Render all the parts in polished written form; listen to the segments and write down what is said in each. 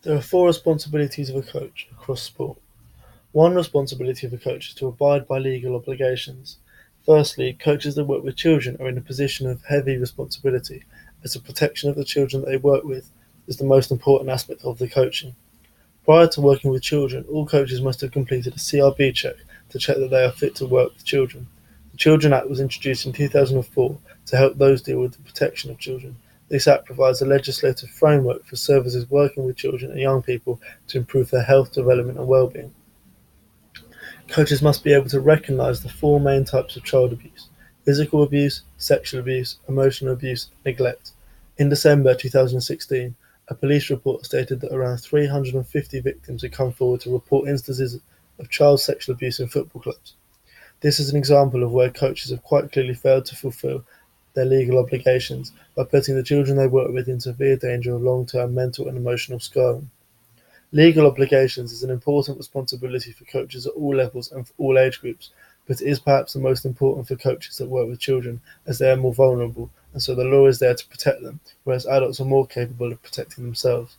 There are four responsibilities of a coach across sport. One responsibility of a coach is to abide by legal obligations. Firstly, coaches that work with children are in a position of heavy responsibility, as the protection of the children that they work with is the most important aspect of the coaching. Prior to working with children, all coaches must have completed a CRB check to check that they are fit to work with children. The Children Act was introduced in 2004 to help those deal with the protection of children. This act provides a legislative framework for services working with children and young people to improve their health, development and well-being. Coaches must be able to recognise the four main types of child abuse: physical abuse, sexual abuse, emotional abuse, and neglect. In December 2016, a police report stated that around 350 victims had come forward to report instances of child sexual abuse in football clubs. This is an example of where coaches have quite clearly failed to fulfil their legal obligations by putting the children they work with in severe danger of long-term mental and emotional scarring. Legal obligations is an important responsibility for coaches at all levels and for all age groups, but it is perhaps the most important for coaches that work with children, as they are more vulnerable, and so the law is there to protect them, whereas adults are more capable of protecting themselves.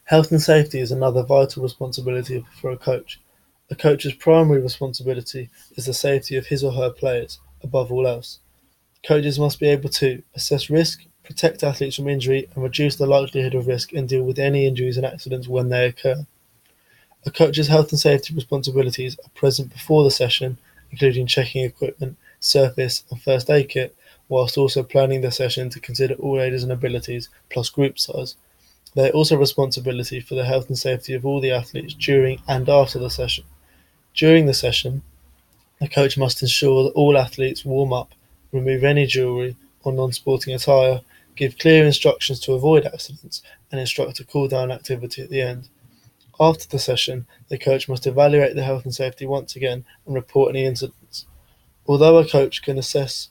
Health and safety is another vital responsibility for a coach. A coach's primary responsibility is the safety of his or her players, above all else. Coaches must be able to assess risk, protect athletes from injury, and reduce the likelihood of risk and deal with any injuries and accidents when they occur. A coach's health and safety responsibilities are present before the session, including checking equipment, surface, and first aid kit, whilst also planning the session to consider all ages and abilities, plus group size. They are also responsibility for the health and safety of all the athletes during and after the session. During the session, the coach must ensure that all athletes warm up, remove any jewellery or non-sporting attire, give clear instructions to avoid accidents, and instruct a cool-down activity at the end. After the session, the coach must evaluate the health and safety once again and report any incidents. Although a coach can assess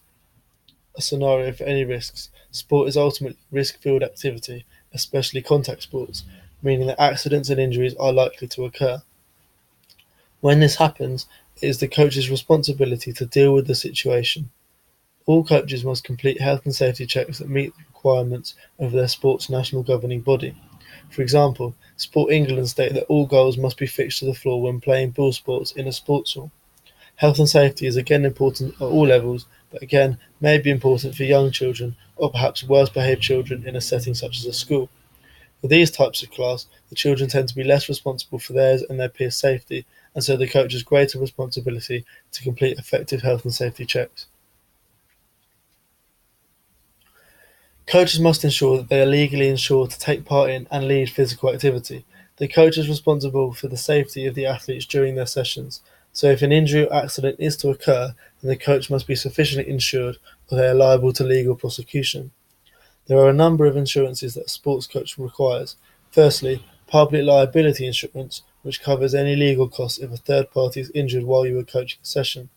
a scenario for any risks, sport is ultimately a risk-filled activity, especially contact sports, meaning that accidents and injuries are likely to occur. When this happens, it is the coach's responsibility to deal with the situation. All coaches must complete health and safety checks that meet the requirements of their sport's national governing body. For example, Sport England state that all goals must be fixed to the floor when playing ball sports in a sports hall. Health and safety is again important at all levels, but again may be important for young children or perhaps worse behaved children in a setting such as a school. For these types of class, the children tend to be less responsible for theirs and their peers' safety, and so the coach has greater responsibility to complete effective health and safety checks. Coaches must ensure that they are legally insured to take part in and lead physical activity. The coach is responsible for the safety of the athletes during their sessions, so if an injury or accident is to occur, then the coach must be sufficiently insured or they are liable to legal prosecution. There are a number of insurances that a sports coach requires. Firstly, public liability insurance, which covers any legal costs if a third party is injured while you are coaching a session.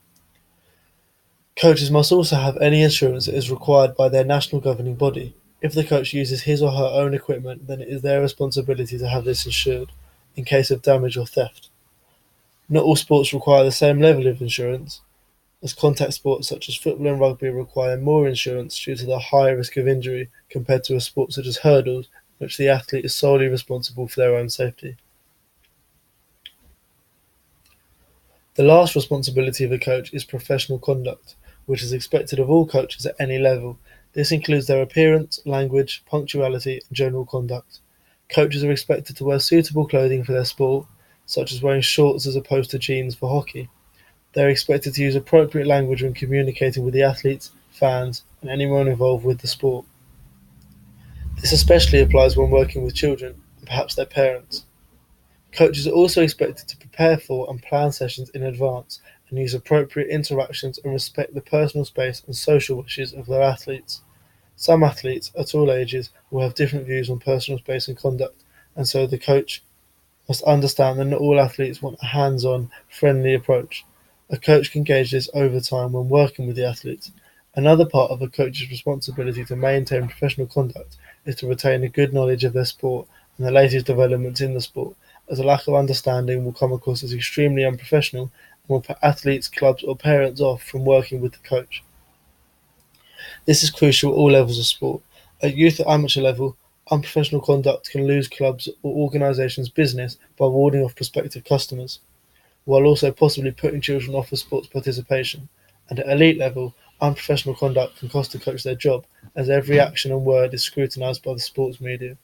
Coaches must also have any insurance that is required by their national governing body. If the coach uses his or her own equipment, then it is their responsibility to have this insured, in case of damage or theft. Not all sports require the same level of insurance, as contact sports such as football and rugby require more insurance due to the higher risk of injury compared to a sport such as hurdles, in which the athlete is solely responsible for their own safety. The last responsibility of a coach is professional conduct, which is expected of all coaches at any level. This includes their appearance, language, punctuality, and general conduct. Coaches are expected to wear suitable clothing for their sport, such as wearing shorts as opposed to jeans for hockey. They are expected to use appropriate language when communicating with the athletes, fans, and anyone involved with the sport. This especially applies when working with children, and perhaps their parents. Coaches are also expected to prepare for and plan sessions in advance and use appropriate interactions and respect the personal space and social wishes of their athletes. Some athletes, at all ages, will have different views on personal space and conduct, and so the coach must understand that not all athletes want a hands-on, friendly approach. A coach can gauge this over time when working with the athletes. Another part of a coach's responsibility to maintain professional conduct is to retain a good knowledge of their sport and the latest developments in the sport, as a lack of understanding will come across as extremely unprofessional and will put athletes, clubs, or parents off from working with the coach. This is crucial at all levels of sport. At youth or amateur level, Unprofessional conduct can lose clubs or organisations' business by warding off prospective customers, while also possibly putting children off of sports participation. And at elite level, unprofessional conduct can cost a coach their job, as every action and word is scrutinised by the sports media.